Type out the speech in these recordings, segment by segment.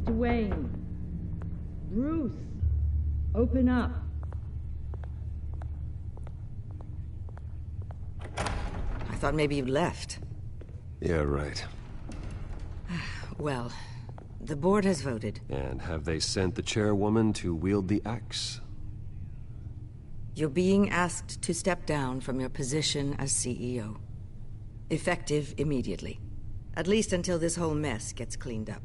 Mr. Wayne. Bruce, open up. I thought maybe you'd left. Yeah, right. Well, the board has voted. And have they sent the chairwoman to wield the axe? You're being asked to step down from your position as CEO. Effective immediately. At least until this whole mess gets cleaned up.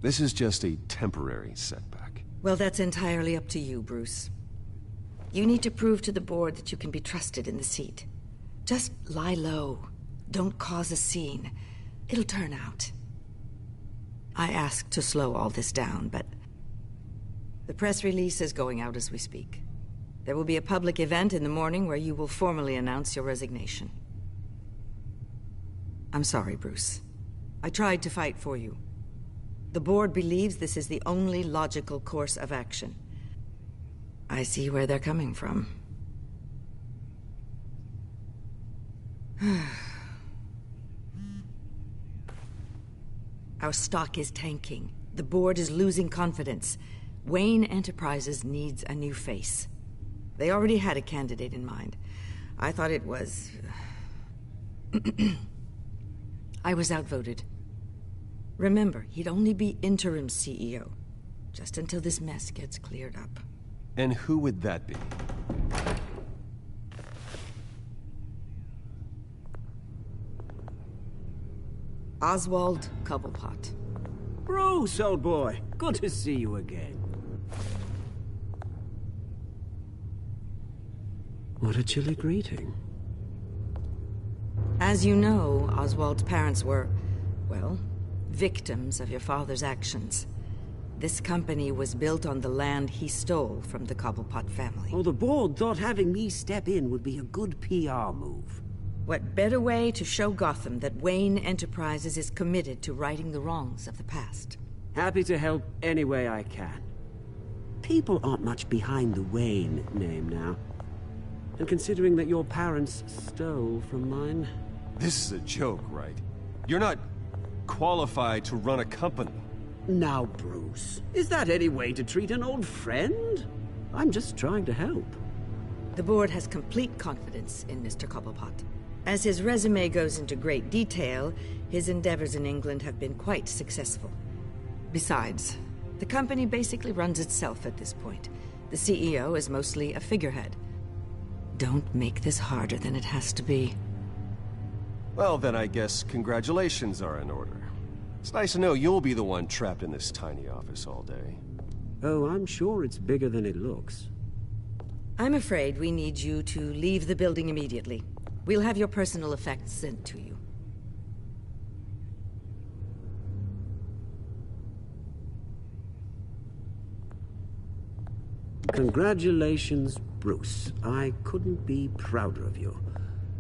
This is just a temporary setback. Well, that's entirely up to you, Bruce. You need to prove to the board that you can be trusted in the seat. Just lie low. Don't cause a scene. It'll turn out. I asked to slow all this down, but the press release is going out as we speak. There will be a public event in the morning where you will formally announce your resignation. I'm sorry, Bruce. I tried to fight for you. The board believes this is the only logical course of action. I see where they're coming from. Our stock is tanking. The board is losing confidence. Wayne Enterprises needs a new face. They already had a candidate in mind. I thought it was... I was outvoted. Remember, he'd only be interim CEO, just until this mess gets cleared up. And who would that be? Oswald Cobblepot. Bruce, old boy. Good to see you again. What a chilly greeting. As you know, Oswald's parents were, well, victims of your father's actions. This company was built on the land he stole from the Cobblepot family. Oh, the board thought having me step in would be a good PR move. What better way to show Gotham that Wayne Enterprises is committed to righting the wrongs of the past? Happy to help any way I can. People aren't much behind the Wayne name now. And considering that your parents stole from mine... This is a joke, right? You're not qualified to run a company. Now, Bruce, is that any way to treat an old friend? I'm just trying to help. The board has complete confidence in Mr. Cobblepot. As his resume goes into great detail, his endeavors in England have been quite successful. Besides, the company basically runs itself at this point. The CEO is mostly a figurehead. Don't make this harder than it has to be. Well, then I guess congratulations are in order. It's nice to know you'll be the one trapped in this tiny office all day. Oh, I'm sure it's bigger than it looks. I'm afraid we need you to leave the building immediately. We'll have your personal effects sent to you. Congratulations, Bruce. I couldn't be prouder of you.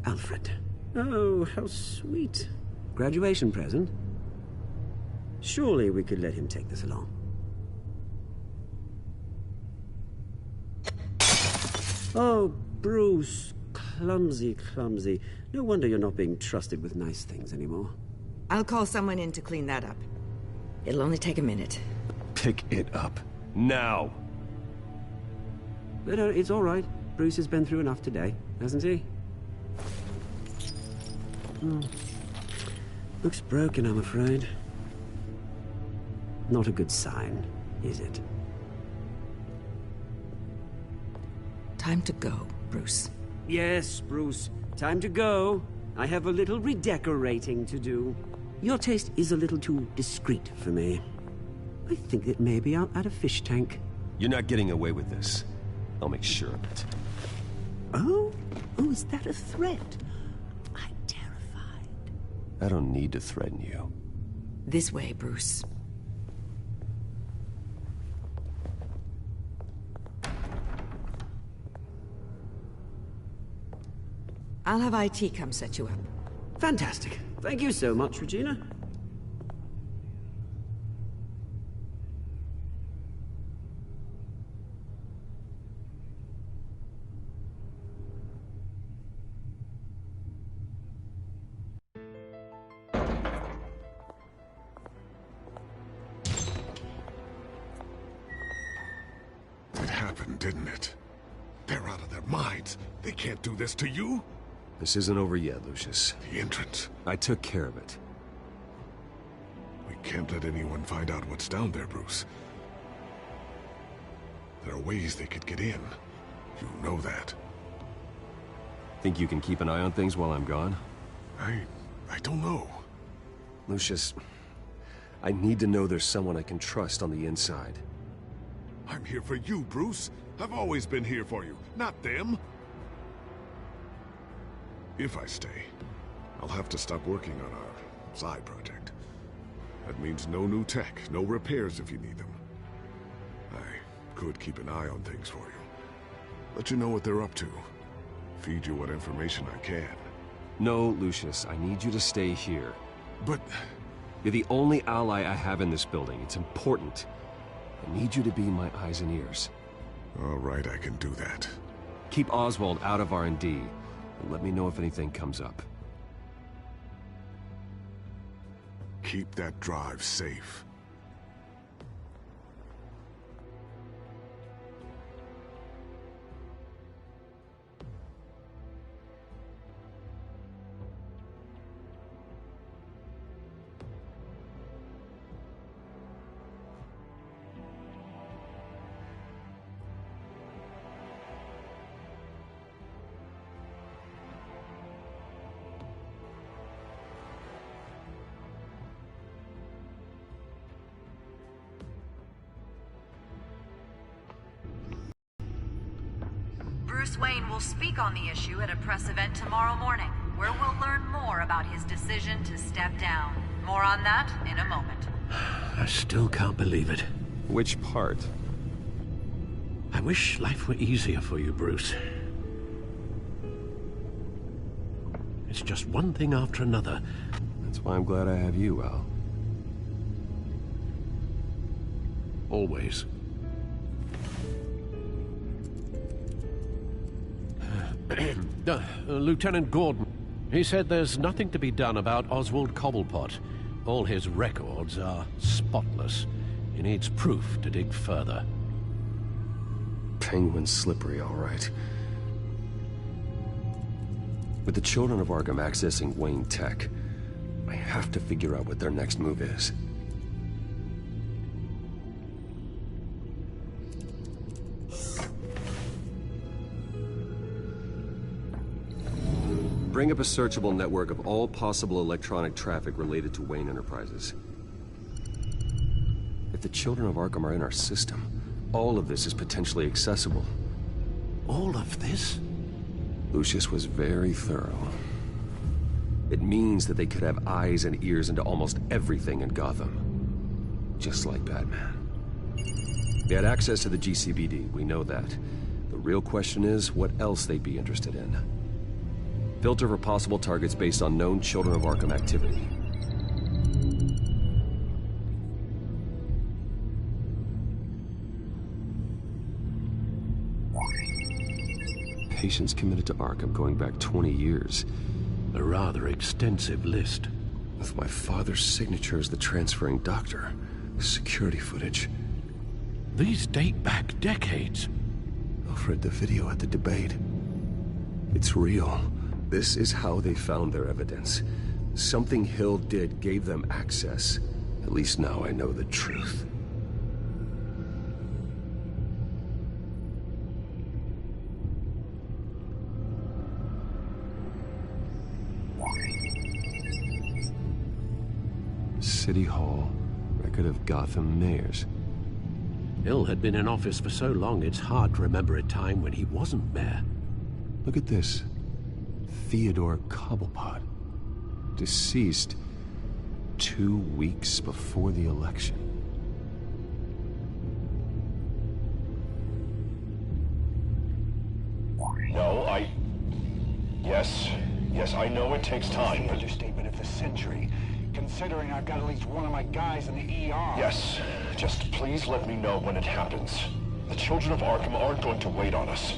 Alfred. Oh, how sweet. Graduation present? Surely we could let him take this along. Oh, Bruce. Clumsy, clumsy. No wonder you're not being trusted with nice things anymore. I'll call someone in to clean that up. It'll only take a minute. Pick it up. Now! But it's all right. Bruce has been through enough today, hasn't he? Looks broken, I'm afraid. Not a good sign, is it? Time to go, Bruce. Yes, Bruce. Time to go. I have a little redecorating to do. Your taste is a little too discreet for me. I think that maybe I'll add a fish tank. You're not getting away with this. I'll make sure of it. Oh? Oh, is that a threat? I'm terrified. I don't need to threaten you. This way, Bruce. I'll have IT come set you up. Fantastic. Thank you so much, Regina. didn't it? They're out of their minds. They can't do this to you. This isn't over yet, Lucius. The entrance. I took care of it. We can't let anyone find out what's down there, Bruce. There are ways they could get in. You know that. Think you can keep an eye on things while I'm gone? I don't know. Lucius, I need to know there's someone I can trust on the inside. I'm here for you, Bruce. I've always been here for you, not them. If I stay, I'll have to stop working on our side project. That means no new tech, no repairs if you need them. I could keep an eye on things for you. Let you know what they're up to. Feed you what information I can. No, Lucius, I need you to stay here. But... You're the only ally I have in this building. It's important. I need you to be my eyes and ears. all right, I can do that. Keep Oswald out of R&D, and let me know if anything comes up. Keep that drive safe. Bruce Wayne will speak on the issue at a press event tomorrow morning, where we'll learn more about his decision to step down. More on that in a moment. I still can't believe it. Which part? I wish life were easier for you, Bruce. It's just one thing after another. That's why I'm glad I have you, Al. Always. Lieutenant Gordon, he said there's nothing to be done about Oswald Cobblepot. All his records are spotless. He needs proof to dig further. Penguin's slippery, all right. With the children of Arkham accessing Wayne Tech, I have to figure out what their next move is. Bring up a searchable network of all possible electronic traffic related to Wayne Enterprises. If the children of Arkham are in our system, all of this is potentially accessible. All of this? Lucius was very thorough. It means that they could have eyes and ears into almost everything in Gotham. Just like Batman. They had access to the GCPD, we know that. The real question is, what else they'd be interested in. Filter for possible targets based on known Children of Arkham activity. Patients committed to Arkham going back 20 years. A rather extensive list. With my father's signature as the transferring doctor. Security footage. These date back decades. Alfred, the video at the debate. It's real. This is how they found their evidence. Something Hill did gave them access. At least now I know the truth. City Hall. Record of Gotham mayors. Hill had been in office for so long, it's hard to remember a time when he wasn't mayor. Look at this. Theodore Cobblepot. Deceased 2 weeks before the election. No, Yes, I know it takes time, but... Understatement of the century, considering I've got at least one of my guys in the ER. Yes, just please let me know when it happens. The children of Arkham aren't going to wait on us.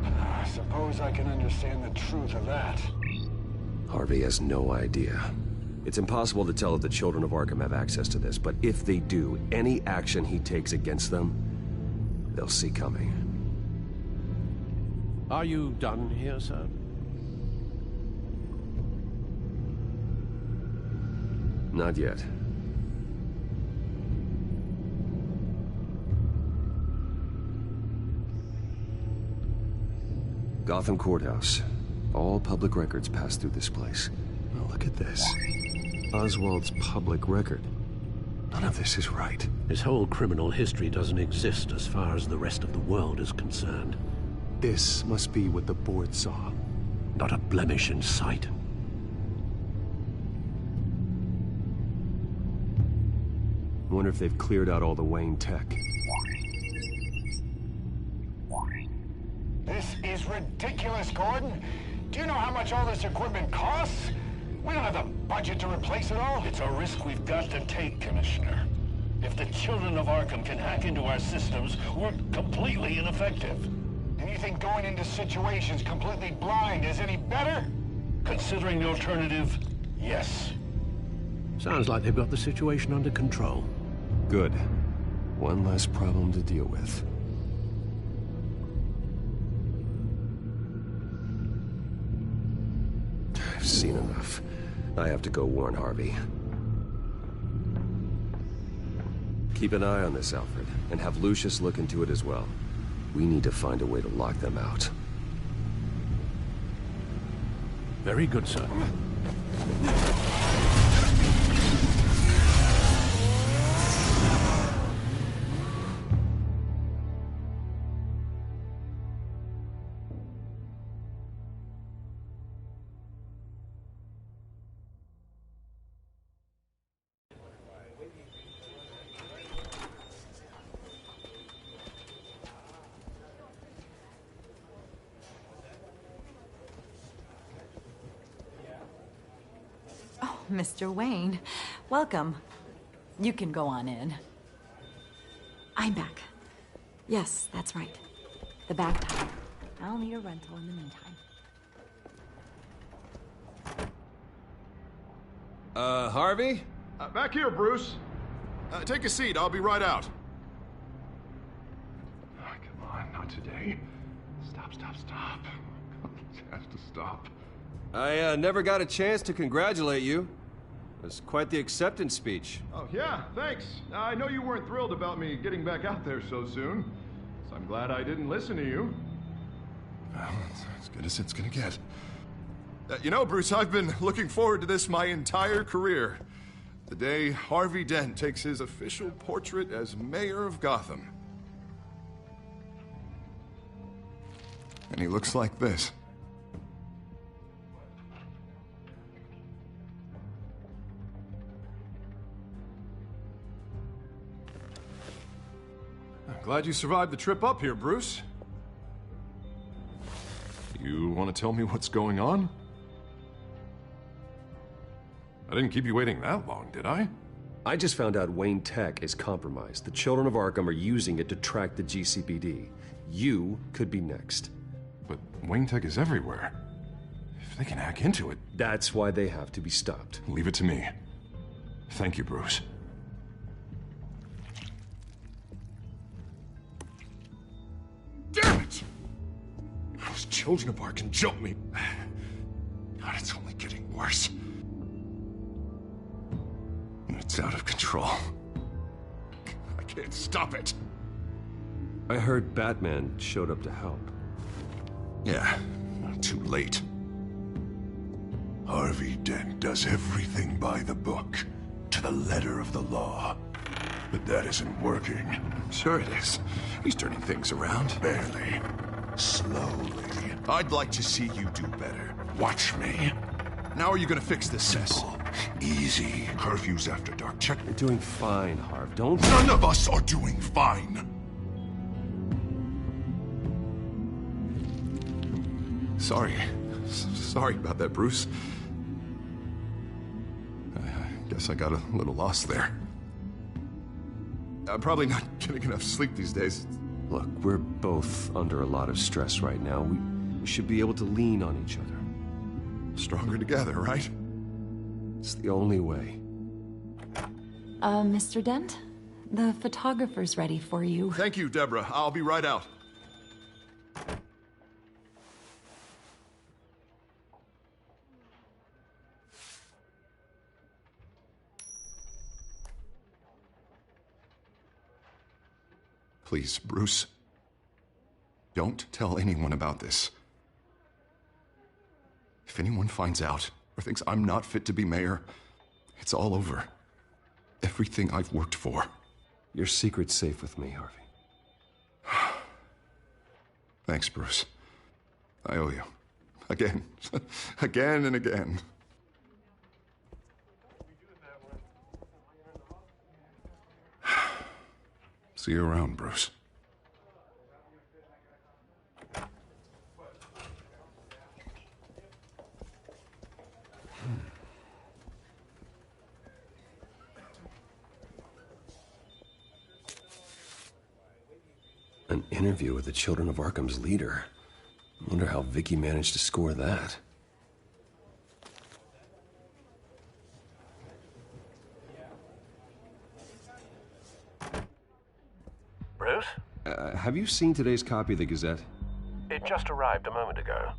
I suppose I can understand the truth of that. Harvey has no idea. It's impossible to tell if the children of Arkham have access to this, but if they do, any action he takes against them, they'll see coming. Are you done here, sir? Not yet. Gotham Courthouse. All public records pass through this place. Oh, look at this. Oswald's public record. None of this is right. His whole criminal history doesn't exist as far as the rest of the world is concerned. This must be what the board saw. Not a blemish in sight. Wonder if they've cleared out all the Wayne tech. This is ridiculous, Gordon. Do you know how much all this equipment costs? We don't have the budget to replace it all. It's a risk we've got to take, Commissioner. If the children of Arkham can hack into our systems, we're completely ineffective. And you think going into situations completely blind is any better? Considering the alternative, yes. Sounds like they've got the situation under control. Good. One less problem to deal with. I've seen enough. I have to go warn Harvey. Keep an eye on this, Alfred, and have Lucius look into it as well. We need to find a way to lock them out. Very good, sir. Mr. Wayne, welcome. You can go on in. I'm back. Yes, that's right. The back tire. I'll need a rental in the meantime. Harvey? Back here, Bruce. Take a seat. I'll be right out. Oh, come on, not today. Stop. It has to stop. I never got a chance to congratulate you. It was quite the acceptance speech. Oh, yeah, thanks. I know you weren't thrilled about me getting back out there so soon, so I'm glad I didn't listen to you. Well, it's as good as it's gonna get. You know, Bruce, I've been looking forward to this my entire career. The day Harvey Dent takes his official portrait as mayor of Gotham. And he looks like this. Glad you survived the trip up here, Bruce. You want to tell me what's going on? I didn't keep you waiting that long, did I? I just found out Wayne Tech is compromised. The children of Arkham are using it to track the GCPD. You could be next. But Wayne Tech is everywhere. If they can hack into it... That's why they have to be stopped. Leave it to me. Thank you, Bruce. Damn it! Those children of Arkham jumped me. God, it's only getting worse. It's out of control. I can't stop it. I heard Batman showed up to help. Yeah, too late. Harvey Dent does everything by the book, to the letter of the law. But that isn't working. Sure it is. He's turning things around. Barely. Slowly. I'd like to see you do better. Watch me. Now are you gonna fix this mess? Easy. Curfews after dark. Check. You're doing fine, Harv. Don't... None of us are doing fine. Sorry about that, Bruce. I guess I got a little lost there. I'm probably not getting enough sleep these days. Look, we're both under a lot of stress right now. We should be able to lean on each other. Stronger together, right? It's the only way. Mr. Dent? The photographer's ready for you. Thank you, Deborah. I'll be right out. Please, Bruce. Don't tell anyone about this. If anyone finds out or thinks I'm not fit to be mayor, it's all over. Everything I've worked for. Your secret's safe with me, Harvey. Thanks, Bruce. I owe you. Again. Again and again. See you around, Bruce. An interview with the Children of Arkham's leader. I wonder how Vicky managed to score that. Bruce? Have you seen today's copy of the Gazette? It just arrived a moment ago.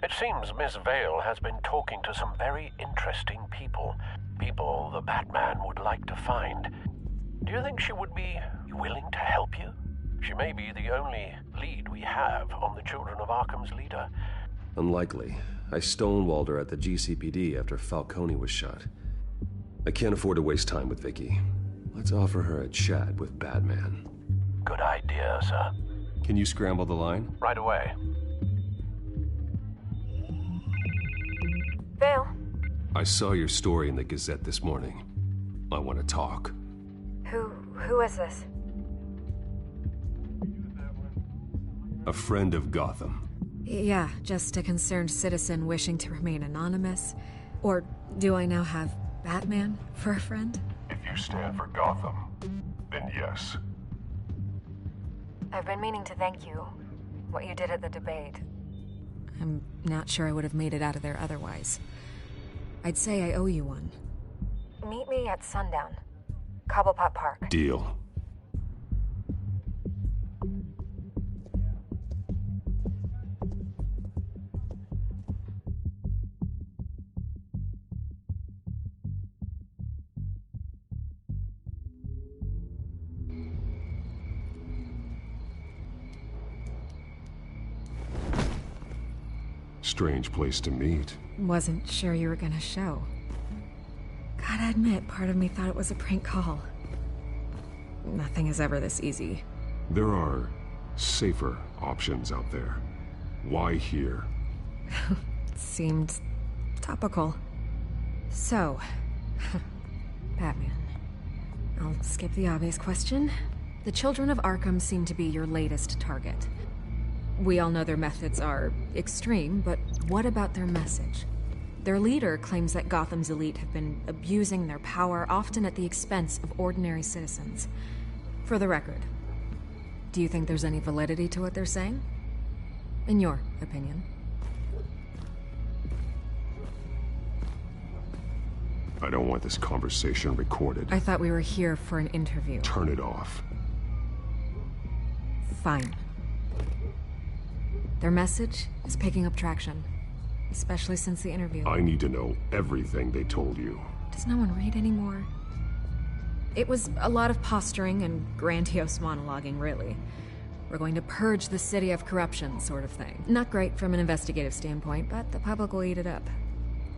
It seems Miss Vale has been talking to some very interesting people. People the Batman would like to find. Do you think she would be willing to help you? She may be the only lead we have on the Children of Arkham's leader. Unlikely. I stonewalled her at the GCPD after Falcone was shot. I can't afford to waste time with Vicky. Let's offer her a chat with Batman. Good idea, sir. Can you scramble the line? Right away. Vale. I saw your story in the Gazette this morning. I want to talk. Who is this? A friend of Gotham. Yeah, just a concerned citizen wishing to remain anonymous. Or do I now have Batman for a friend? If you stand for Gotham, then yes. I've been meaning to thank you. What you did at the debate. I'm not sure I would have made it out of there otherwise. I'd say I owe you one. Meet me at sundown. Cobblepot Park. Deal. Strange place to meet. Wasn't sure you were gonna show. Gotta admit, part of me thought it was a prank call. Nothing is ever this easy. There are safer options out there. Why here? Seemed topical. So, Batman. I'll skip the obvious question. The Children of Arkham seem to be your latest target. We all know their methods are extreme, but what about their message? Their leader claims that Gotham's elite have been abusing their power, often at the expense of ordinary citizens. For the record, do you think there's any validity to what they're saying? In your opinion? I don't want this conversation recorded. I thought we were here for an interview. Turn it off. Fine. Their message is picking up traction, especially since the interview. I need to know everything they told you. Does no one read anymore? It was a lot of posturing and grandiose monologuing, really. We're going to purge the city of corruption, sort of thing. Not great from an investigative standpoint, but the public will eat it up.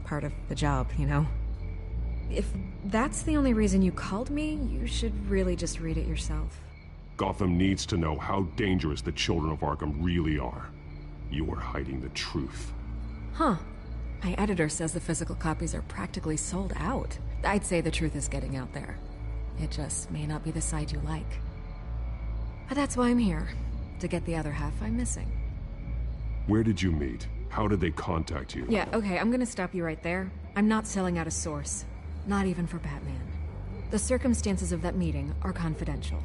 Part of the job, you know? If that's the only reason you called me, you should really just read it yourself. Gotham needs to know how dangerous the Children of Arkham really are. You are hiding the truth. Huh. My editor says the physical copies are practically sold out. I'd say the truth is getting out there. It just may not be the side you like. But that's why I'm here. To get the other half I'm missing. Where did you meet? How did they contact you? Yeah, okay, I'm gonna stop you right there. I'm not selling out a source. Not even for Batman. The circumstances of that meeting are confidential.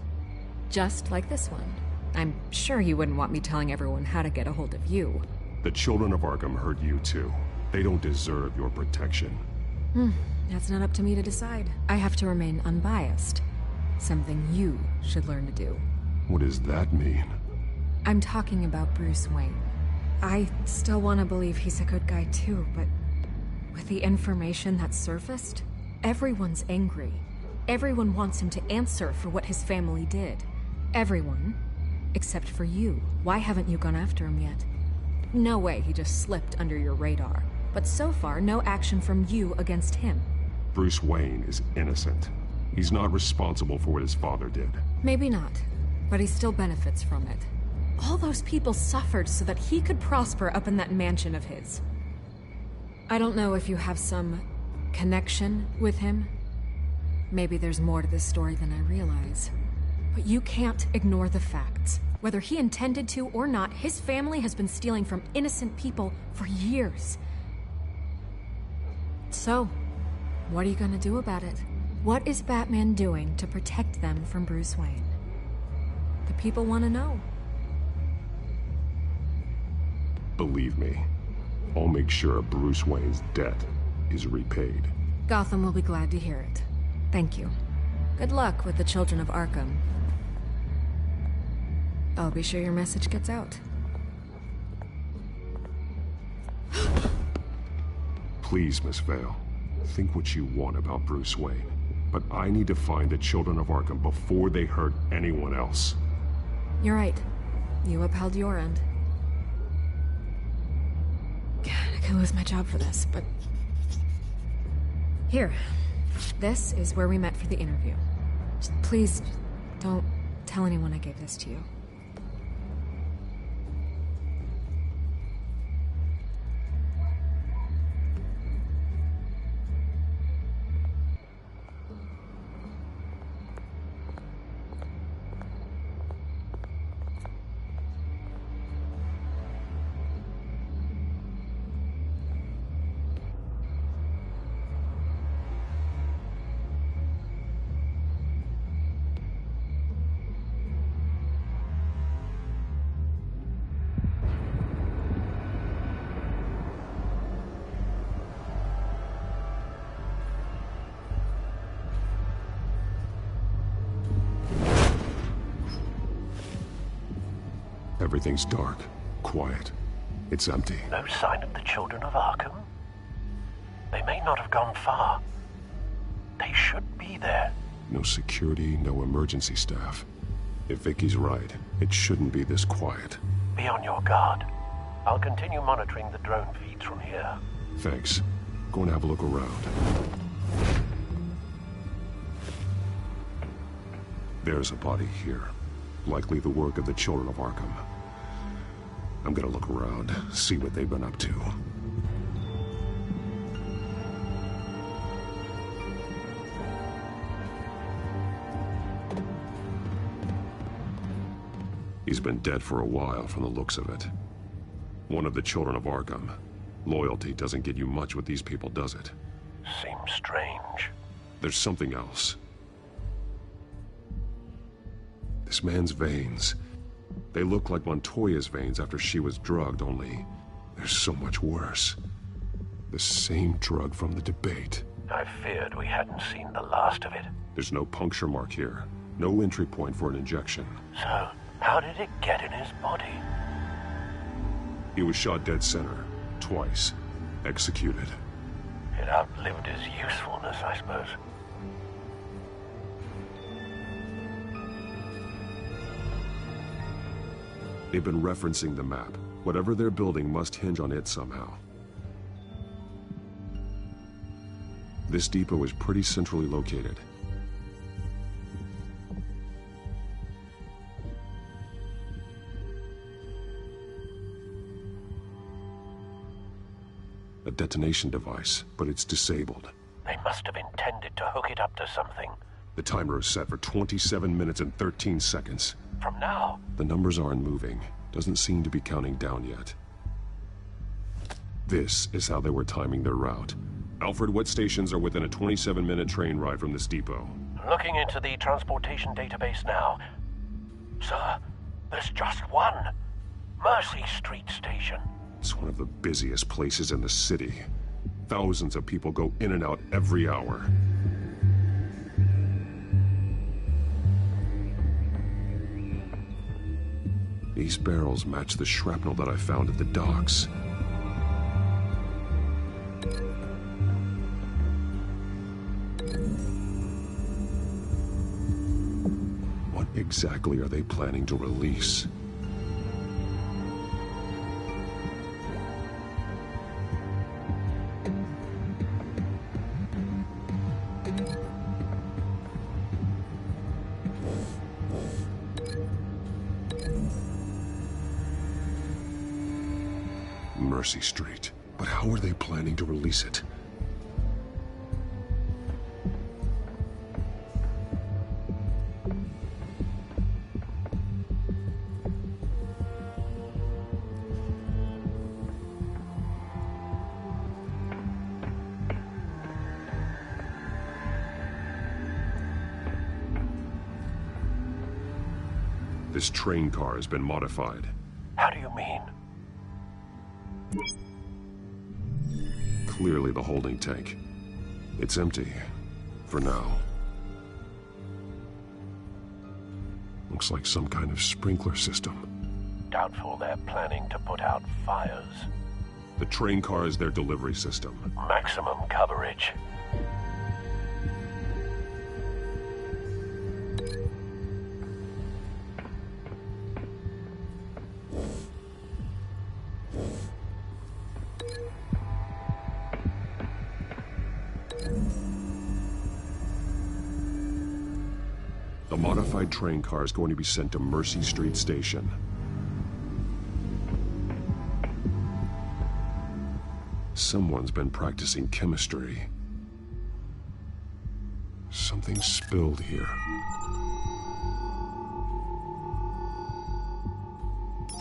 Just like this one. I'm sure you wouldn't want me telling everyone how to get a hold of you. The Children of Arkham heard you too. They don't deserve your protection. That's not up to me to decide. I have to remain unbiased. Something you should learn to do. What does that mean? I'm talking about Bruce Wayne. I still want to believe he's a good guy too, but with the information that surfaced, everyone's angry. Everyone wants him to answer for what his family did. everyone, except for you. Why haven't you gone after him yet? No way he just slipped under your radar. But so far, no action from you against him. Bruce Wayne is innocent. He's not responsible for what his father did. Maybe not, but he still benefits from it. All those people suffered so that he could prosper up in that mansion of his. I don't know if you have some connection with him. Maybe there's more to this story than I realize. But you can't ignore the facts. Whether he intended to or not, his family has been stealing from innocent people for years. So, what are you gonna do about it? What is Batman doing to protect them from Bruce Wayne? The people want to know. Believe me, I'll make sure Bruce Wayne's debt is repaid. Gotham will be glad to hear it. Thank you. Good luck with the Children of Arkham. I'll be sure your message gets out. Please, Miss Vale, think what you want about Bruce Wayne. But I need to find the Children of Arkham before they hurt anyone else. You're right. You upheld your end. God, I could lose my job for this, but... Here. This is where we met for the interview. Just please, don't tell anyone I gave this to you. Everything's dark, quiet. It's empty. No sign of the Children of Arkham? They may not have gone far. They should be there. No security, no emergency staff. If Vicky's right, it shouldn't be this quiet. Be on your guard. I'll continue monitoring the drone feeds from here. Thanks. Go and have a look around. There's a body here. Likely the work of the Children of Arkham. I'm gonna look around, see what they've been up to. He's been dead for a while from the looks of it. One of the Children of Arkham. Loyalty doesn't get you much with these people, does it? Seems strange. There's something else. This man's veins. They look like Montoya's veins after she was drugged, only they're so much worse. The same drug from the debate. I feared we hadn't seen the last of it. There's no puncture mark here. No entry point for an injection. So, how did it get in his body? He was shot dead center. Twice. Executed. It outlived his usefulness, I suppose. They've been referencing the map. Whatever they're building must hinge on it somehow. This depot is pretty centrally located. A detonation device, but it's disabled. They must have intended to hook it up to something. The timer is set for 27 minutes and 13 seconds. From now? The numbers aren't moving. Doesn't seem to be counting down yet. This is how they were timing their route. Alfred, what stations are within a 27-minute train ride from this depot? Looking into the transportation database now. Sir, there's just one. Mercy Street Station. It's one of the busiest places in the city. Thousands of people go in and out every hour. These barrels match the shrapnel that I found at the docks. What exactly are they planning to release? Mercy Street. But how are they planning to release it? This train car has been modified. How do you mean? Clearly the holding tank. It's empty. For now. Looks like some kind of sprinkler system. Doubtful they're planning to put out fires. The train car is their delivery system. Maximum coverage. The modified train car is going to be sent to Mercy Street Station. Someone's been practicing chemistry. Something spilled here.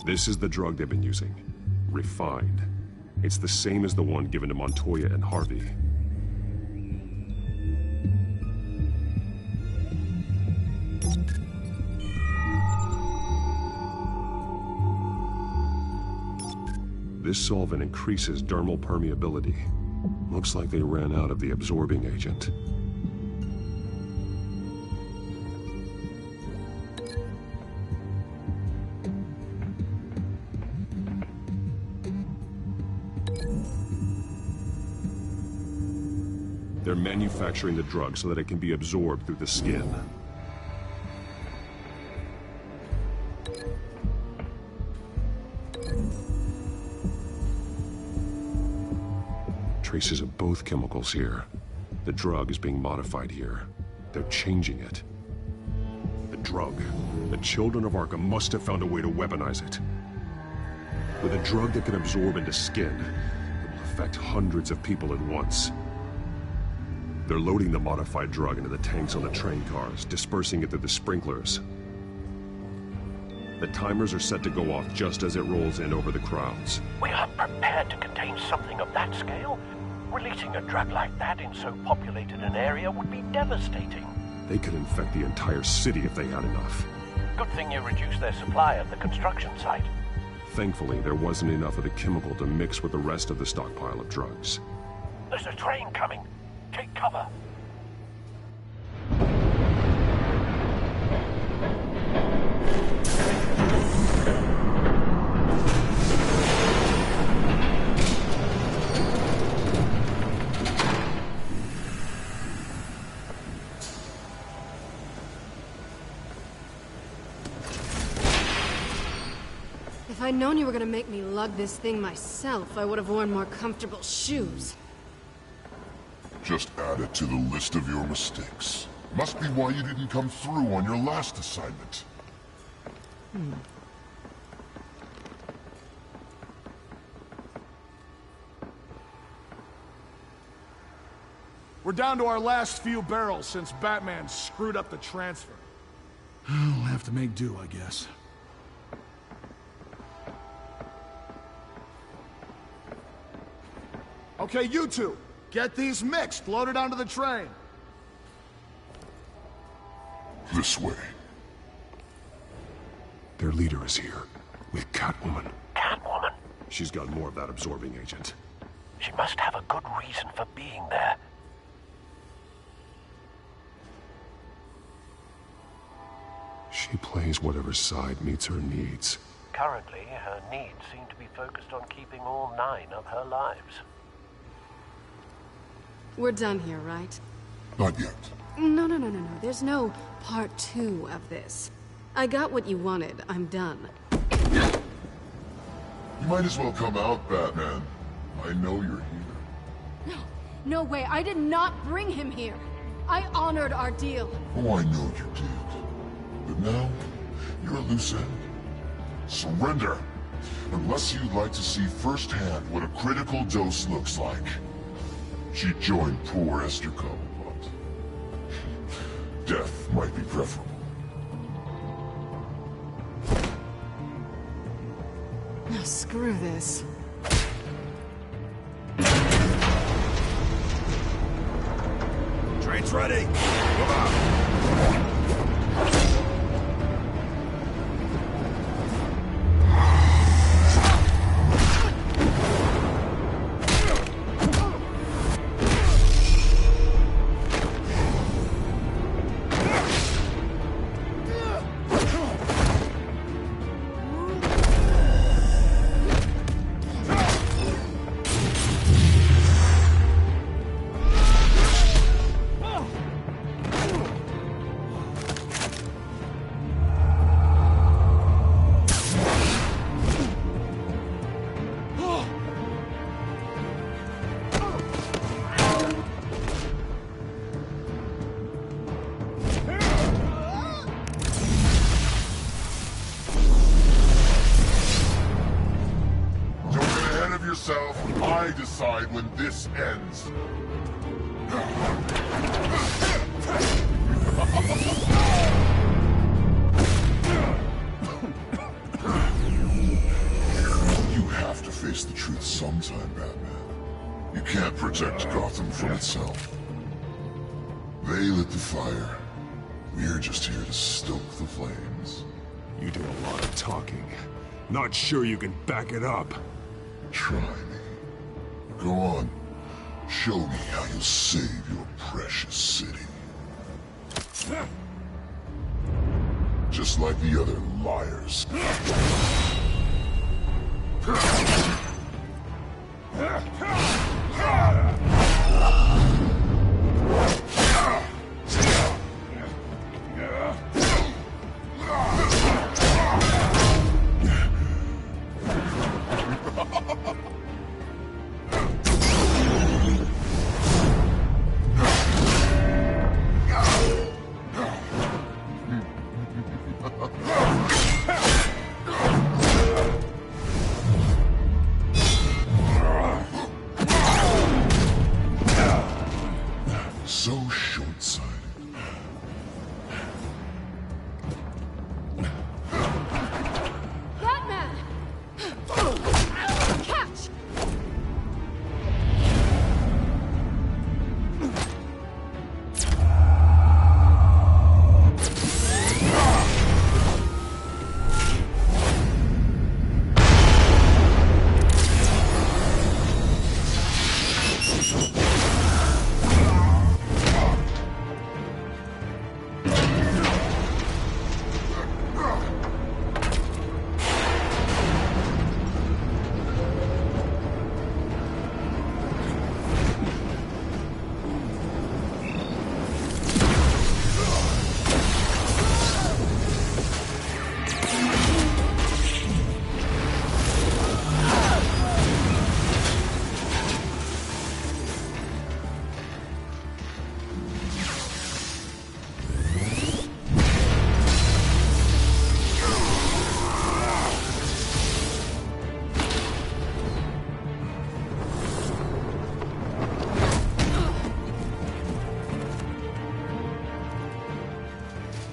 This is the drug they've been using. Refined. It's the same as the one given to Montoya and Harvey. This solvent increases dermal permeability. Looks like they ran out of the absorbing agent. They're manufacturing the drug so that it can be absorbed through the skin. Traces of both chemicals here. The drug is being modified here. They're changing it. The drug. The children of Arkham must have found a way to weaponize it. With a drug that can absorb into skin, it will affect hundreds of people at once. They're loading the modified drug into the tanks on the train cars, dispersing it through the sprinklers. The timers are set to go off just as it rolls in over the crowds. We aren't prepared to contain something of that scale. Releasing a drug like that in so populated an area would be devastating. They could infect the entire city if they had enough. Good thing you reduced their supply at the construction site. Thankfully, there wasn't enough of the chemical to mix with the rest of the stockpile of drugs. There's a train coming. Take cover. If I'd known you were gonna make me lug this thing myself, I would have worn more comfortable shoes. Just add it to the list of your mistakes. Must be why you didn't come through on your last assignment. We're down to our last few barrels since Batman screwed up the transfer. We'll have to make do, I guess. Okay, you two, get these mixed, loaded onto the train. This way. Their leader is here, with Catwoman. Catwoman? She's got more of that absorbing agent. She must have a good reason for being there. She plays whatever side meets her needs. Currently, her needs seem to be focused on keeping all 9 of her lives. We're done here, right? Not yet. No. There's no part 2 of this. I got what you wanted. I'm done. You might as well come out, Batman. I know you're here. No, no way. I did not bring him here. I honored our deal. Oh, I know you did. But now, you're a loose end. Surrender! Unless you'd like to see firsthand what a critical dose looks like. She joined poor Esther Cobblepot. Death might be preferable. Now screw this. Train's ready! Come on! I decide when this ends. You have to face the truth sometime, Batman. You can't protect Gotham from itself. They lit the fire. We're just here to stoke the flames. You do a lot of talking. Not sure you can back it up. Try me. Go on. Show me how you'll save your precious city. Just like the other liars. So short-sighted. Batman! Catch!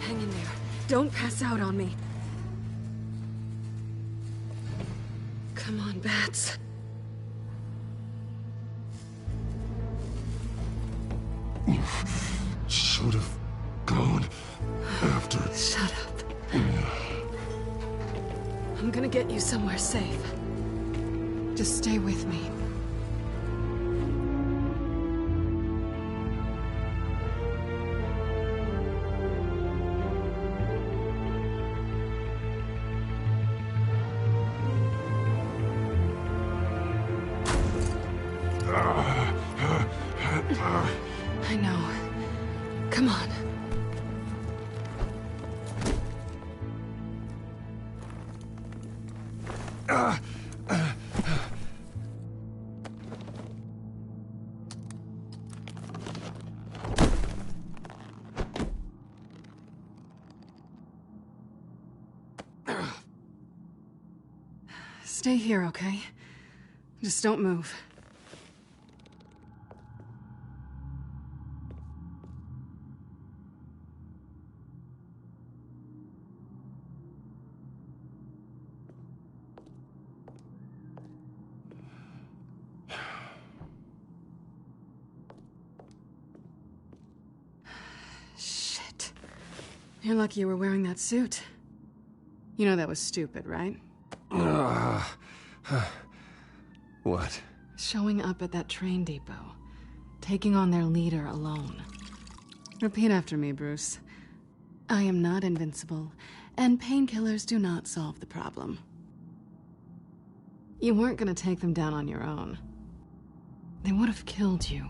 Hang in there. Don't pass out on me. Come on, Bats. Should have gone after... Shut up. I'm gonna get you somewhere safe. Just stay with me. I know. Come on. Stay here, okay? Just don't move. Shit. You're lucky you were wearing that suit. You know that was stupid, right? What? Showing up at that train depot. Taking on their leader alone. Repeat after me, Bruce. I am not invincible, and painkillers do not solve the problem. You weren't gonna take them down on your own. They would have killed you.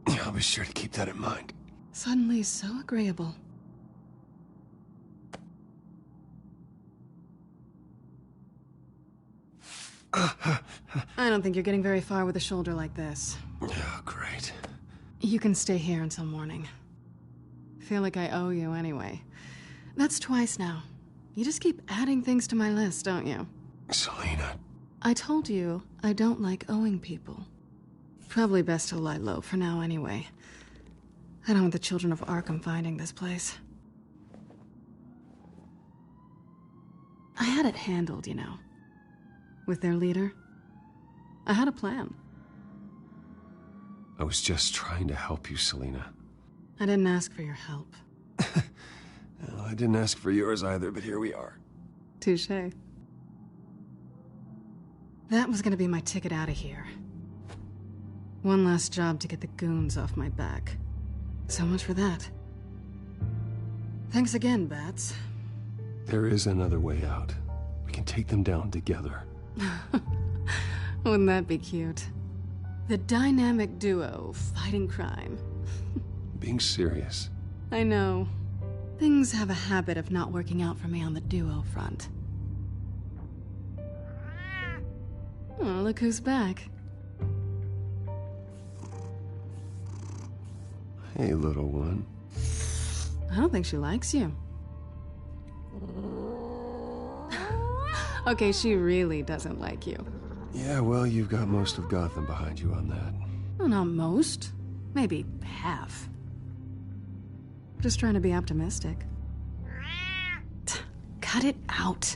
I'll be sure to keep that in mind. Suddenly so agreeable. I don't think you're getting very far with a shoulder like this. Oh, great. You can stay here until morning. Feel like I owe you anyway. That's twice now. You just keep adding things to my list, don't you? Selina. I told you I don't like owing people. Probably best to lie low for now anyway. I don't want the children of Arkham finding this place. I had it handled, you know. With their leader. I had a plan. I was just trying to help you, Selina. I didn't ask for your help. Well, I didn't ask for yours either, but here we are. Touché. That was gonna be my ticket out of here. One last job to get the goons off my back. So much for that. Thanks again, Bats. There is another way out. We can take them down together. Wouldn't that be cute? The dynamic duo fighting crime. Being serious. I know. Things have a habit of not working out for me on the duo front. Oh, look who's back. Hey, little one. I don't think she likes you. Okay, she really doesn't like you. Yeah, well, you've got most of Gotham behind you on that. Well, not most. Maybe half. Just trying to be optimistic. Cut it out.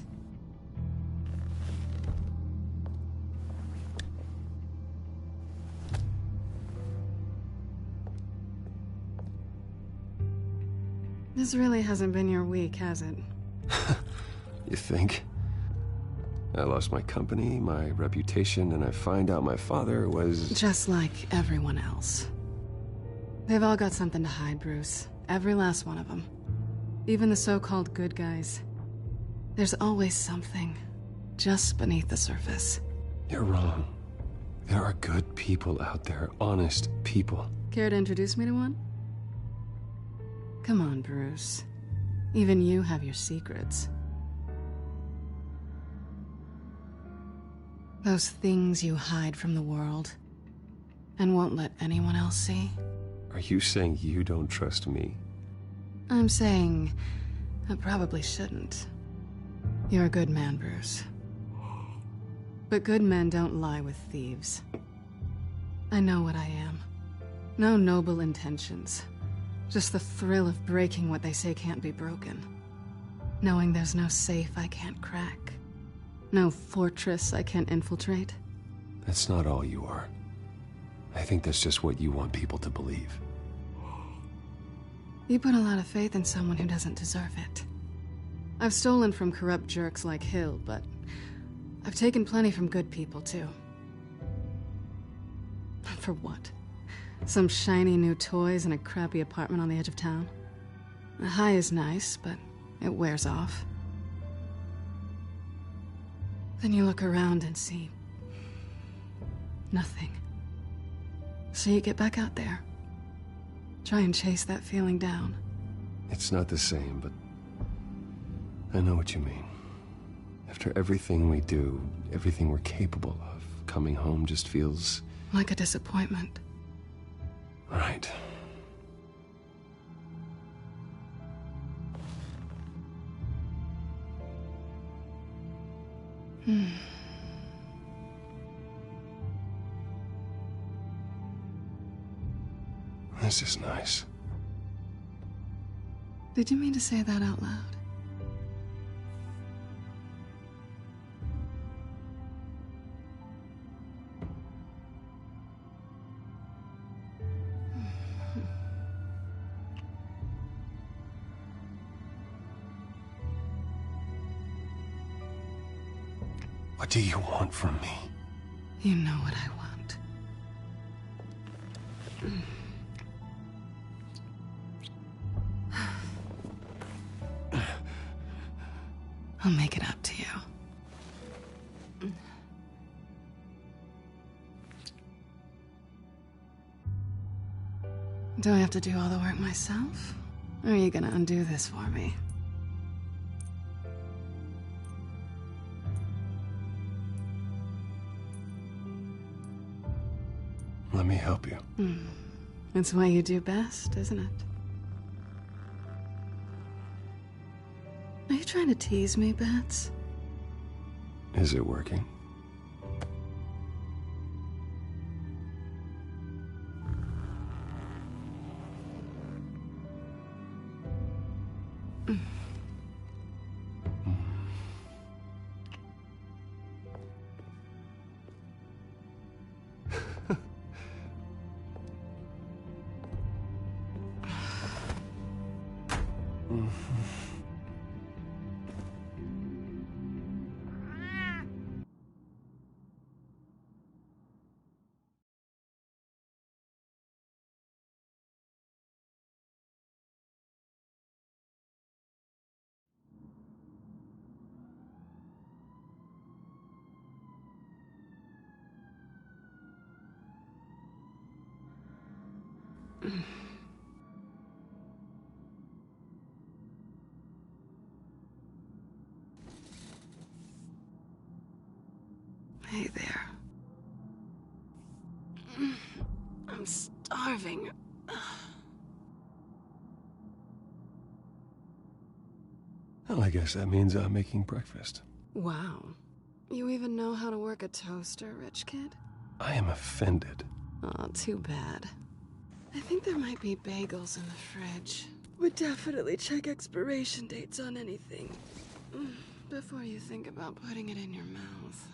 This really hasn't been your week, has it? You think? I lost my company, my reputation, and I find out my father was... Just like everyone else. They've all got something to hide, Bruce. Every last one of them. Even the so-called good guys. There's always something just beneath the surface. You're wrong. There are good people out there, honest people. Care to introduce me to one? Come on, Bruce. Even you have your secrets. Those things you hide from the world and won't let anyone else see. Are you saying you don't trust me? I'm saying I probably shouldn't. You're a good man, Bruce. But good men don't lie with thieves. I know what I am. No noble intentions. Just the thrill of breaking what they say can't be broken. Knowing there's no safe I can't crack. No fortress I can't infiltrate. That's not all you are. I think that's just what you want people to believe. You put a lot of faith in someone who doesn't deserve it. I've stolen from corrupt jerks like Hill, but I've taken plenty from good people, too. For what? Some shiny new toys and a crappy apartment on the edge of town? The high is nice, but it wears off. Then you look around and see nothing. So you get back out there. Try and chase that feeling down. It's not the same, but I know what you mean. After everything we do, everything we're capable of, coming home just feels... like a disappointment. Right. This is nice. Did you mean to say that out loud? What do you want from me? You know what I want. I'll make it up to you. Do I have to do all the work myself? Or are you gonna undo this for me? Let me help you. It's what you do best, isn't it? Are you trying to tease me, Bats? Is it working? Hey there. I'm starving. Well, I guess that means I'm making breakfast. Wow. You even know how to work a toaster, rich kid? I am offended. Oh, too bad. I think there might be bagels in the fridge. Would definitely check expiration dates on anything before you think about putting it in your mouth.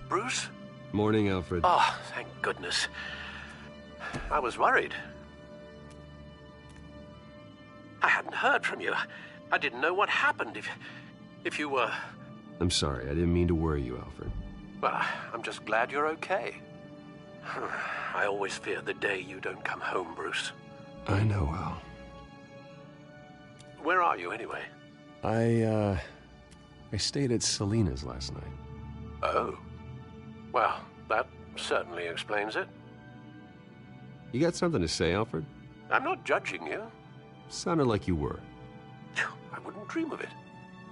Bruce? Morning, Alfred. Oh, thank goodness. I was worried. I hadn't heard from you. I didn't know what happened if you were... I'm sorry, I didn't mean to worry you, Alfred. Well, I'm just glad you're okay. I always fear the day you don't come home, Bruce. I know, Al. Where are you, anyway? I stayed at Selena's last night. Oh. Well, that certainly explains it. You got something to say, Alfred? I'm not judging you. Sounded like you were. I wouldn't dream of it.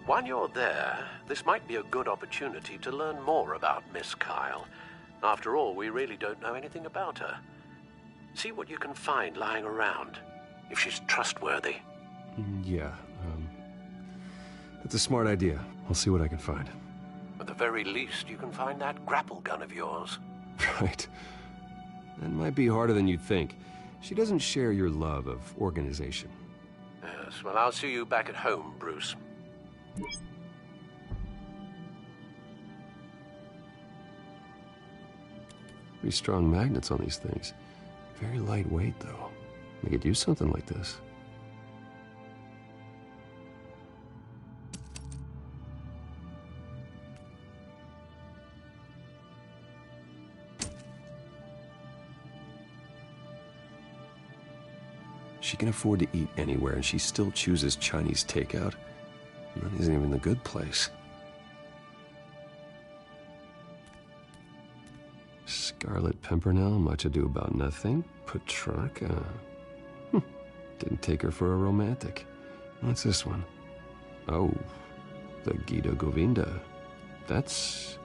While you're there, this might be a good opportunity to learn more about Miss Kyle. After all, we really don't know anything about her. See what you can find lying around, if she's trustworthy. Yeah, that's a smart idea. I'll see what I can find. At the very least, you can find that grapple gun of yours. Right. That might be harder than you'd think. She doesn't share your love of organization. Yes, well, I'll see you back at home, Bruce. Pretty strong magnets on these things. Very lightweight, though. They could use something like this. She can afford to eat anywhere, and she still chooses Chinese takeout. And that isn't even the good place. Scarlet Pimpernel, Much Ado About Nothing, Petrarca. Didn't take her for a romantic. What's this one? Oh, the Gita Govinda. That's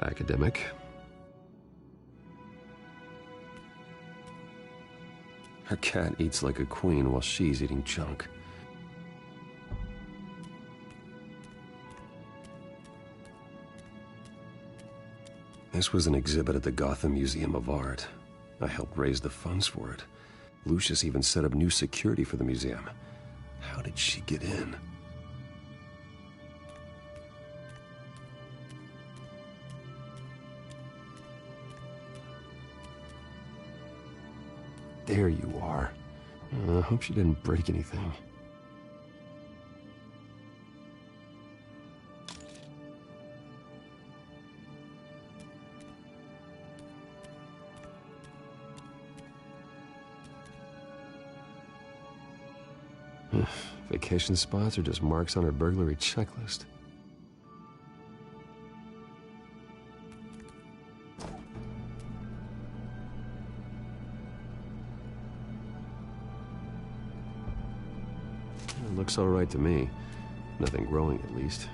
academic. Her cat eats like a queen while she's eating junk. This was an exhibit at the Gotham Museum of Art. I helped raise the funds for it. Lucius even set up new security for the museum. How did she get in? There you are. I hope she didn't break anything. Vacation spots are just marks on her burglary checklist. It looks all right to me. Nothing growing, at least.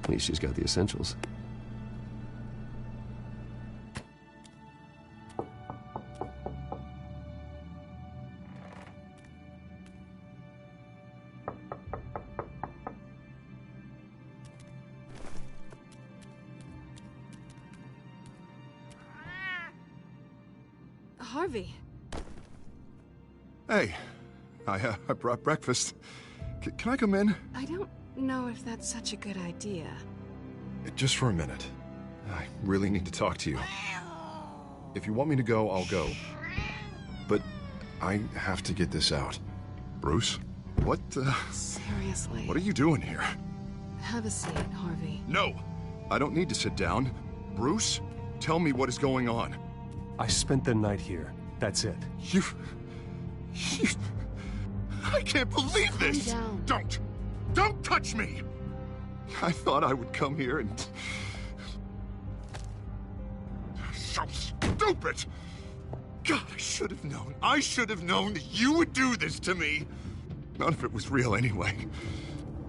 At least she's got the essentials. Harvey. Hey, I brought breakfast. Can I come in? I don't know if that's such a good idea. Just for a minute. I really need to talk to you. If you want me to go, I'll go. But I have to get this out. Bruce? What, Seriously. What are you doing here? Have a seat, Harvey. No! I don't need to sit down. Bruce, tell me what is going on. I spent the night here. That's it. You... I can't believe this! Calm down. Don't touch me! I thought I would come here and... So stupid! God, I should have known. I should have known that you would do this to me. None of it was real anyway.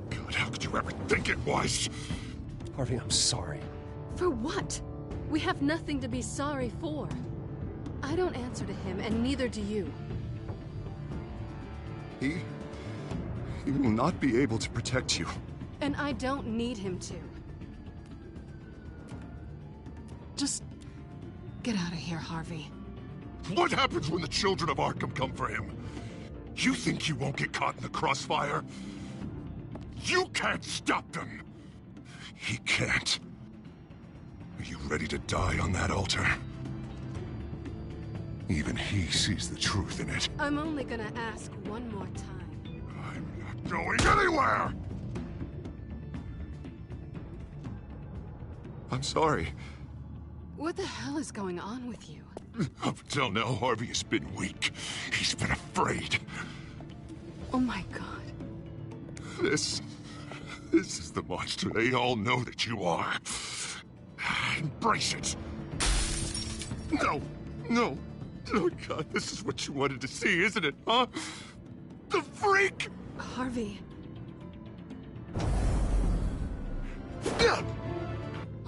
God, how could you ever think it was? Harvey, I'm sorry. For what? We have nothing to be sorry for. I don't answer to him, and neither do you. He will not be able to protect you. And I don't need him to. Just get out of here, Harvey. What happens when the children of Arkham come for him? You think you won't get caught in the crossfire? You can't stop them! He can't. Are you ready to die on that altar? Even he sees the truth in it. I'm only gonna ask one more time. I'm not going anywhere! I'm sorry. What the hell is going on with you? Up until now, Harvey has been weak. He's been afraid. Oh my god. This is the monster they all know that you are. Embrace it. No. Oh God, this is what you wanted to see, isn't it, huh? The freak! Harvey.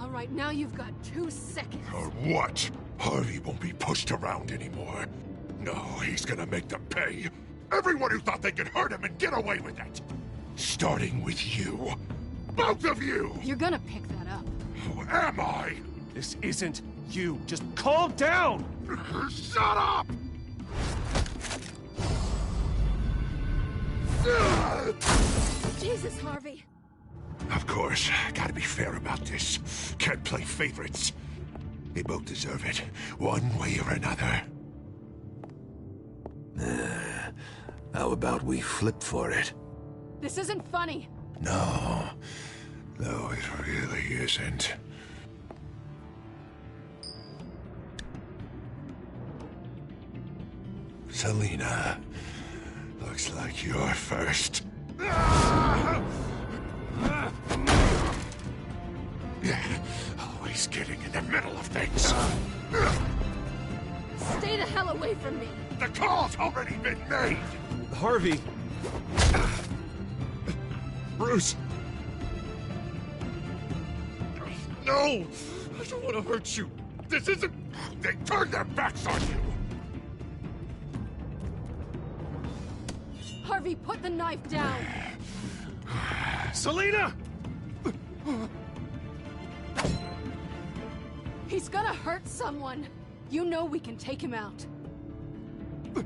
All right, now you've got 2 seconds. Or what? Harvey won't be pushed around anymore. No, he's gonna make them pay. Everyone who thought they could hurt him and get away with it. Starting with you. Both of you! You're gonna pick that up. Who am I? This isn't you. Just calm down! Shut up! Jesus, Harvey. Of course, gotta be fair about this. Can't play favorites. They both deserve it, one way or another. How about we flip for it? This isn't funny. No, it really isn't. Selina, looks like you're first. Always getting in the middle of things. Stay the hell away from me. The call's already been made. Harvey. Bruce. No, I don't want to hurt you. This isn't... They turned their backs on you! Harvey, put the knife down! Selina! He's gonna hurt someone! You know we can take him out.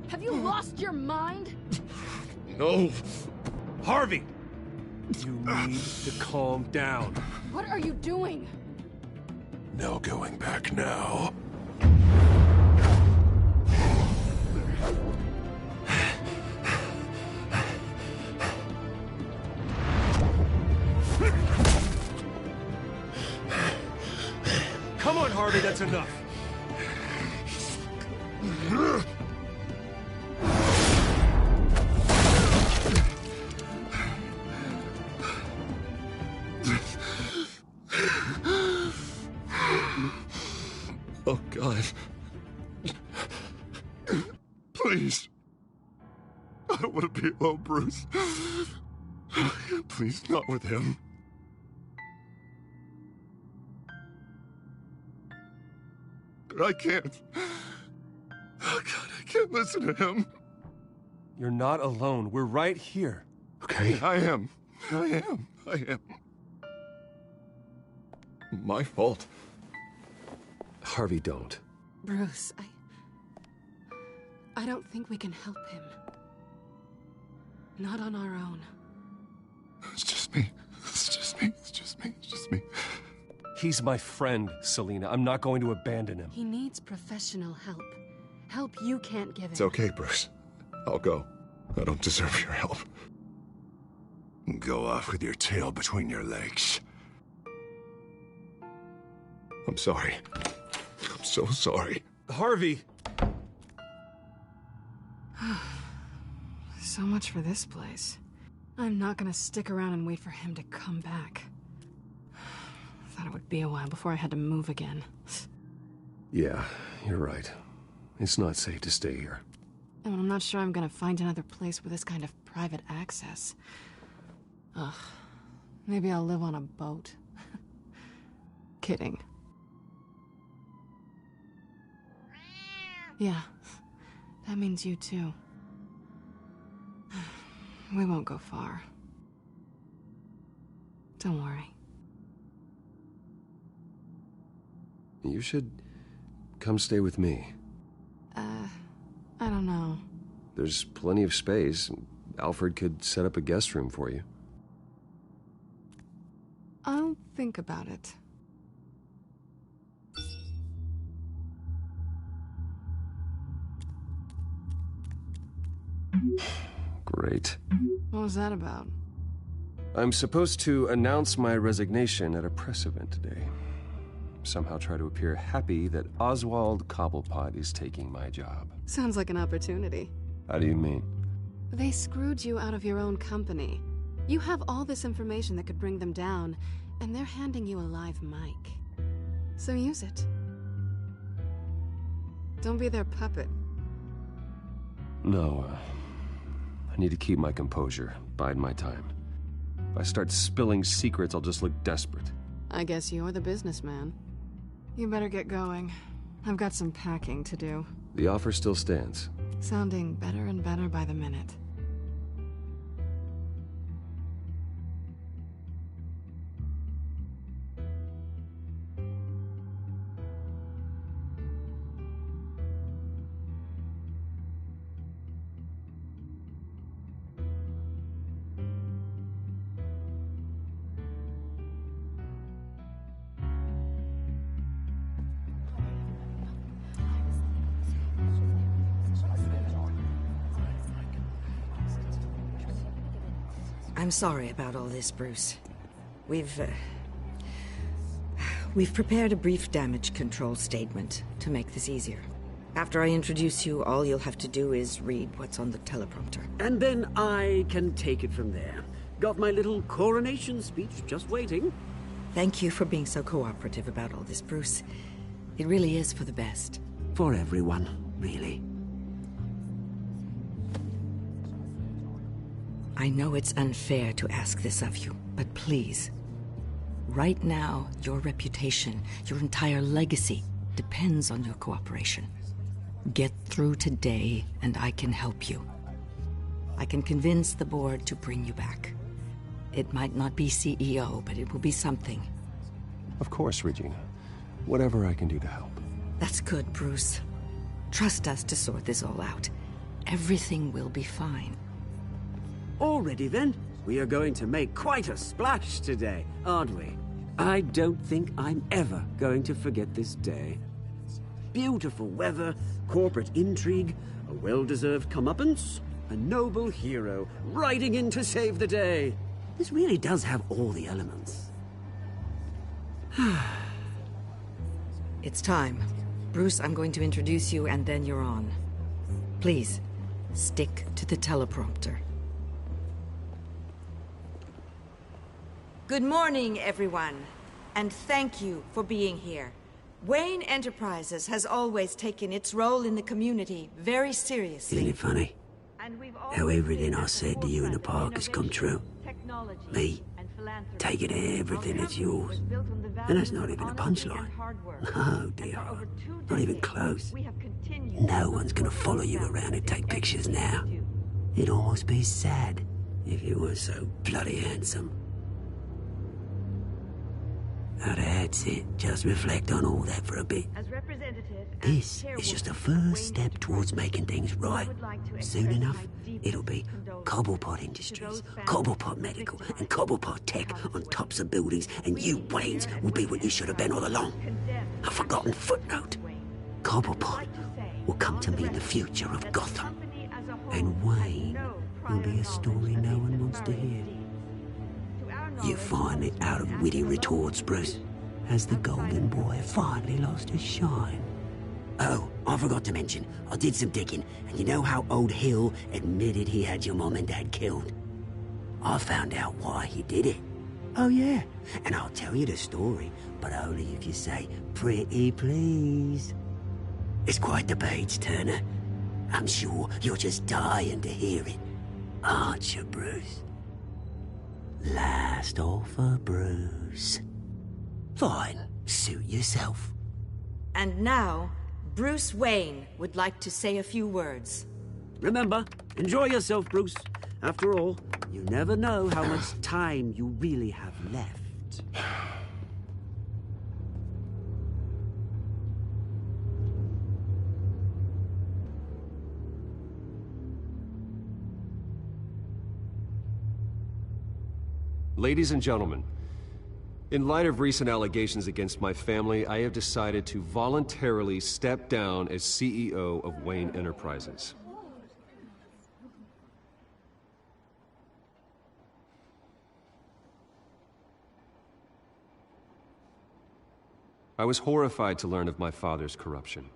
Have you lost your mind? No. Harvey! You need to calm down. What are you doing? No going back now. Come on, Harvey, that's enough. Oh, God. Please. I don't want to be alone, Bruce. Please, not with him. But I can't. Oh, God, I can't listen to him. You're not alone. We're right here. Okay, I am. My fault. Harvey, don't. Bruce, I don't think we can help him. Not on our own. It's just me. He's my friend, Selina. I'm not going to abandon him. He needs professional help. Help you can't give him. It's okay, Bruce. I'll go. I don't deserve your help. Go off with your tail between your legs. I'm sorry. I'm so sorry. Harvey! So much for this place. I'm not gonna stick around and wait for him to come back. Thought it would be a while before I had to move again. Yeah, you're right. It's not safe to stay here. And I'm not sure I'm gonna find another place with this kind of private access. Ugh. Maybe I'll live on a boat. Kidding. Yeah. That means you too. We won't go far. Don't worry. You should come stay with me. I don't know. There's plenty of space. Alfred could set up a guest room for you. I'll think about it. Great. What was that about? I'm supposed to announce my resignation at a press event today. Somehow try to appear happy that Oswald Cobblepot is taking my job. Sounds like an opportunity. How do you mean? They screwed you out of your own company. You have all this information that could bring them down, and they're handing you a live mic. So use it. Don't be their puppet. No, I need to keep my composure, bide my time. If I start spilling secrets, I'll just look desperate. I guess you're the businessman. You better get going. I've got some packing to do. The offer still stands. Sounding better and better by the minute. I'm sorry about all this, Bruce. We've prepared a brief damage control statement to make this easier. After I introduce you, all you'll have to do is read what's on the teleprompter. And then I can take it from there. Got my little coronation speech just waiting. Thank you for being so cooperative about all this, Bruce. It really is for the best. For everyone, really. I know it's unfair to ask this of you, but please. Right now, your reputation, your entire legacy, depends on your cooperation. Get through today, and I can help you. I can convince the board to bring you back. It might not be CEO, but it will be something. Of course, Regina. Whatever I can do to help. That's good, Bruce. Trust us to sort this all out. Everything will be fine. Already then? We are going to make quite a splash today, aren't we? I don't think I'm ever going to forget this day. Beautiful weather, corporate intrigue, a well-deserved comeuppance, a noble hero riding in to save the day. This really does have all the elements. It's time. Bruce, I'm going to introduce you, and then you're on. Please, stick to the teleprompter. Good morning, everyone, and thank you for being here. Wayne Enterprises has always taken its role in the community very seriously. Isn't it funny? How everything I said to you in the park has come true. Me, taking everything that's yours. And that's not even a punchline. No, dear. Not even close. No one's gonna follow you around and take pictures now. It'd almost be sad if you were so bloody handsome. Now that's it. Just reflect on all that for a bit. This is just a first step towards making things right. Soon enough, it'll be Cobblepot Industries, Cobblepot Medical, and Cobblepot Tech on tops of buildings, and you, Waynes, will be what you should have been all along. A forgotten footnote. Cobblepot will come to mean the future of Gotham. And Wayne will be a story no one wants to hear. You finally out of witty retorts, Bruce. Has the golden boy finally lost his shine? Oh, I forgot to mention, I did some digging, and you know how old Hill admitted he had your mom and dad killed? I found out why he did it. Oh yeah, and I'll tell you the story, but only if you say, pretty please. It's quite the page, Turner. I'm sure you're just dying to hear it. Aren't you, Bruce? Last offer, Bruce. Fine, suit yourself. And now, Bruce Wayne would like to say a few words. Remember, enjoy yourself, Bruce. After all, you never know how much time you really have left. Ladies and gentlemen, in light of recent allegations against my family, I have decided to voluntarily step down as CEO of Wayne Enterprises. I was horrified to learn of my father's corruption.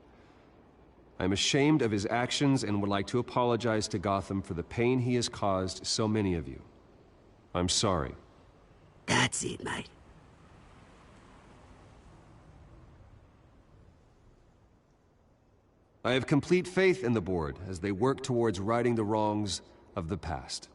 I am ashamed of his actions and would like to apologize to Gotham for the pain he has caused so many of you. I'm sorry. That's it, mate. I have complete faith in the board as they work towards righting the wrongs of the past.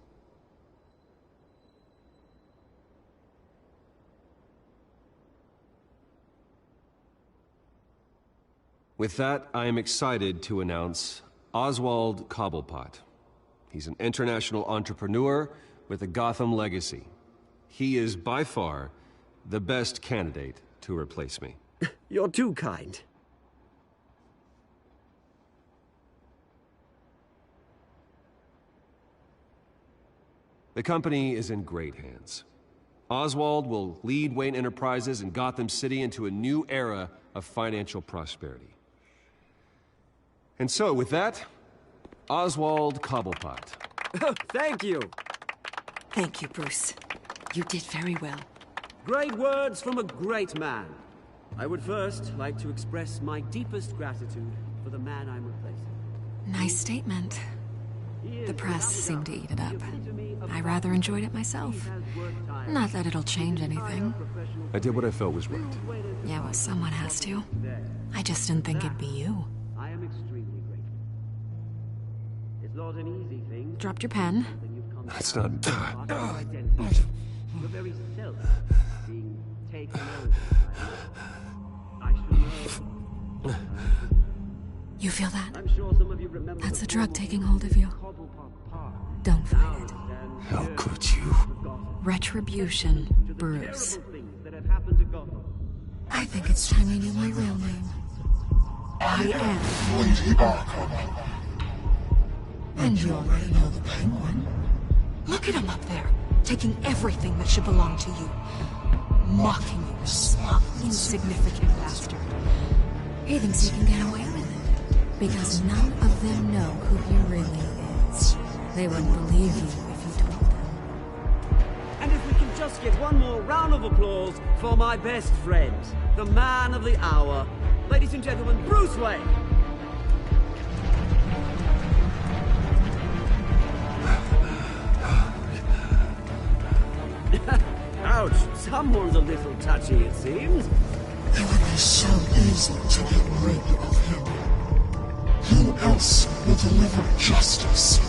With that, I am excited to announce Oswald Cobblepot. He's an international entrepreneur with a Gotham legacy. He is by far the best candidate to replace me. You're too kind. The company is in great hands. Oswald will lead Wayne Enterprises and Gotham City into a new era of financial prosperity. And so, with that, Oswald Cobblepot. Thank you. Thank you, Bruce. You did very well. Great words from a great man. I would first like to express my deepest gratitude for the man I'm replacing. Nice statement. The press seemed to eat it up. I rather enjoyed it myself. Not that it'll change anything. I did what I felt was right. Yeah, well, someone has to. I just didn't think it'd be you. I am extremely grateful. It's not an easy thing. Dropped your pen. That's not... Your very self being taken over. I should know. You feel that? I'm sure some of you remember That's the drug taking hold of you. Don't fight it. How could you? Retribution, Bruce. I think it's time you knew my real name. I am Lady Arkham. And you already know the Penguin. Look at him up there, taking everything that should belong to you. Mocking you, smug, insignificant bastard. He thinks he can get away with it. Because none of them know who he really is. They wouldn't believe you if you told them. And if we can just get one more round of applause for my best friend, the man of the hour, ladies and gentlemen, Bruce Wayne. Ouch, someone's a little touchy, it seems. It would be so easy to get rid of him. Who else will deliver justice?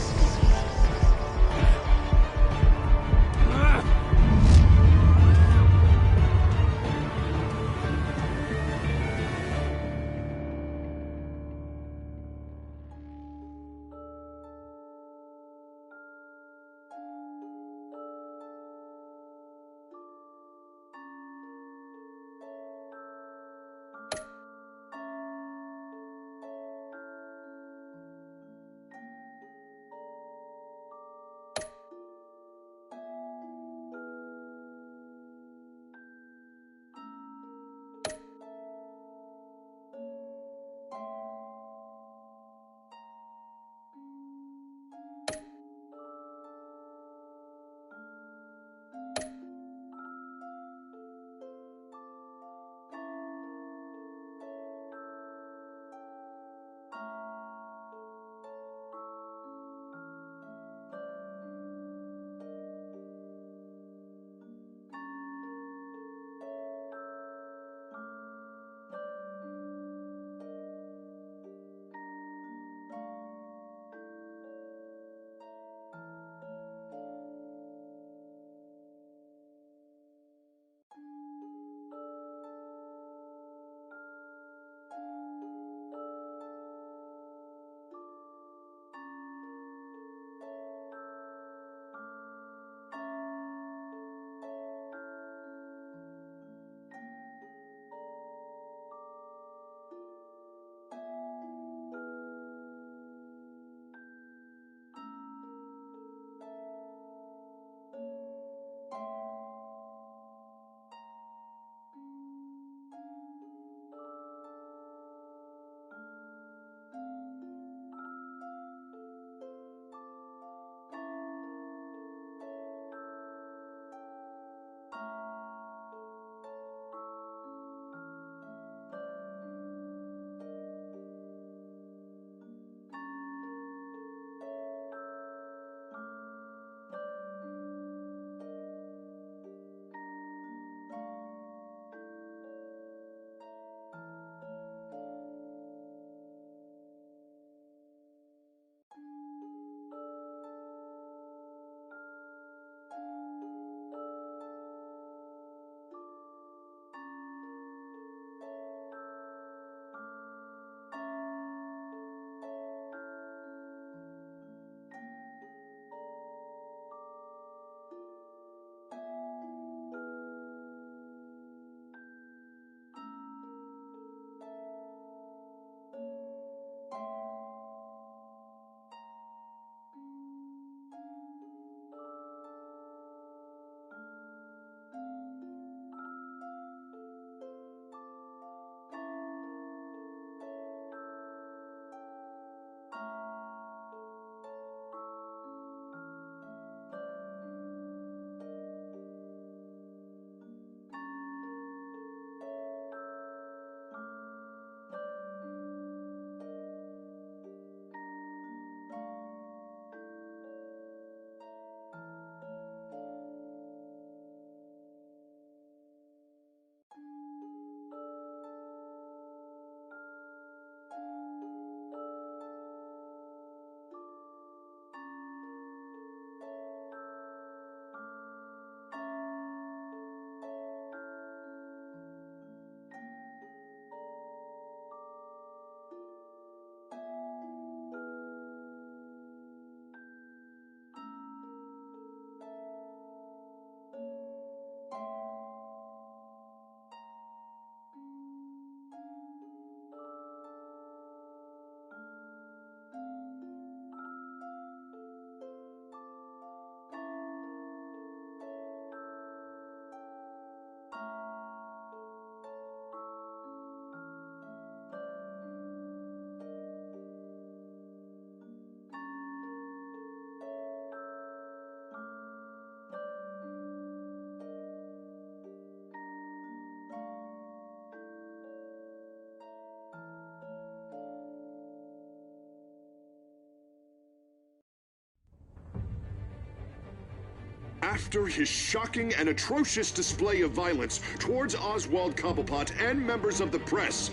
After his shocking and atrocious display of violence towards Oswald Cobblepot and members of the press,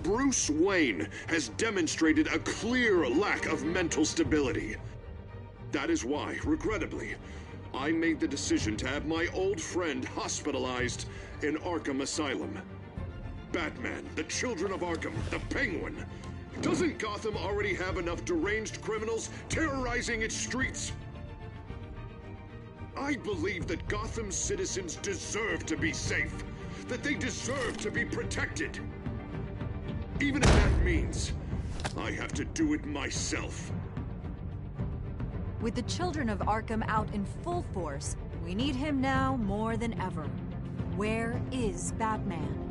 Bruce Wayne has demonstrated a clear lack of mental stability. That is why, regrettably, I made the decision to have my old friend hospitalized in Arkham Asylum. Batman, the Children of Arkham, the Penguin. Doesn't Gotham already have enough deranged criminals terrorizing its streets? I believe that Gotham's citizens deserve to be safe, that they deserve to be protected. Even if that means I have to do it myself. With the Children of Arkham out in full force, we need him now more than ever. Where is Batman?